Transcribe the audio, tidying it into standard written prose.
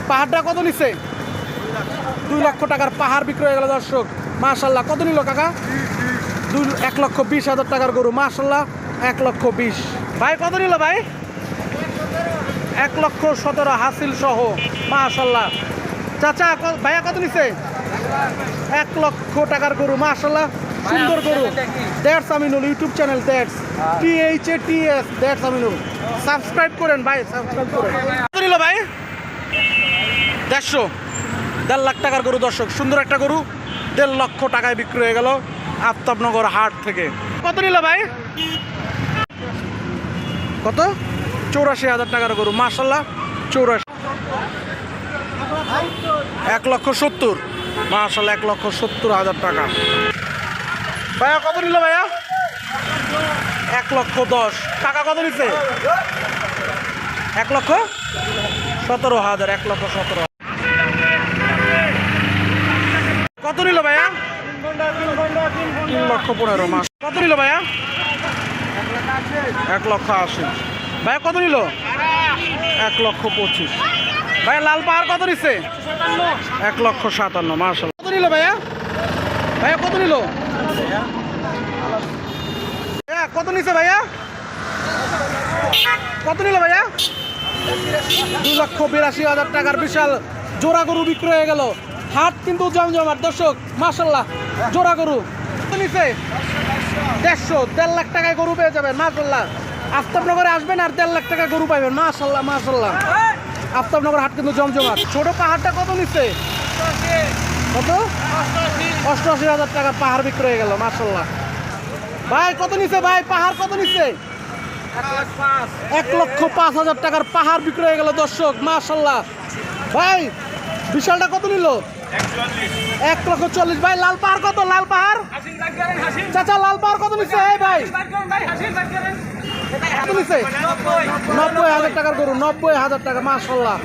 পাহাড়টা কত নিচ্ছে? 2 লক্ষ টাকার পাহাড় বিক্রি হয়ে গেল দর্শক। মাশাল্লাহ। কত নিল কাকা? 1,20,000 টাকার গরু। মাশাল্লাহ 1,20,000। ভাই কত নিল ভাই? 1,17,000 হাসিল সহ। মাশাল্লাহ। চাচা ভাইয়া কত নিচ্ছে? 1 লক্ষ টাকার গরু। মাশাল্লাহ সুন্দর গরু। That's Aminul YouTube channel, that's THATS, that's Aminul. Subscribe করেন ভাই, সাবস্ক্রাইব করেন। কত নিল ভাই? 1.5 লাখ টাকার গরু দর্শক। সুন্দর একটা গরু 1.5 লক্ষ টাকায় বিক্রি হয়ে গেল আফতাবনগর হাট থেকে। কত নিল ভাই? কত? 84,000 টাকার গরু। মাশাল্লাহ 84। 1,70,000। মাশাল্লাহ 1,70,000 টাকা। ভাইয়া কত নিল ভাইয়া? 1,10,000 টাকা। কত নিচ্ছে? 1,17,000। 1,17,000। কত নিল ভাইয়া? 3,15,000। মাস। কত নিল ভাইয়া? 1,80,000। ভাইয়া কত নিল? 1,25,000। ভাইয়া লাল পাহাড় কত নিচ্ছে? 1,57,000। মাশাল্লাহ। কত নিল ভাইয়া? ভাইয়া কত নিল? কত নিচ্ছে ভাইয়া? কত নিল ভাইয়া? 2,82,000 টাকার বিশাল জোড়া গরু বিক্রি হয়ে গেল। হাট কিন্তু জমজমাট দর্শক। মাশাল্লাহ জোড়া গরু। কত নিচ্ছে? 1.5 লাখ টাকায় গরু পেয়ে যাবেন। মাশাল্লাহ আফতাবনগরে আসবেন আর 1.5 লাখ টাকা গরু পাইবেন। মাশাল্লাহ মাশাল্লাহ। আফতাবনগর হাট কিন্তু জমজমাট। ছোট পাহাড়টা কত নিচ্ছে? কত? 88,000 টাকার পাহাড় বিক্রি হয়ে গেল। মাশাল্লাহ। ভাই কত নিচ্ছে ভাই? পাহাড় কত নিচ্ছে? 1,05,000 টাকার পাহাড় বিক্রি হয়ে গেল দর্শক। মাশাল্লাহ। ভাই বিশালটা কত নিল? 1,40,000। ভাই লাল পাহাড় কত? লাল পাহাড় চাচা লাল পাহাড় কত নিচ্ছে? এই ভাই কত নিচ্ছে? 90,000 টাকার গরু। 90,000 টাকা। মাশাল্লাহ।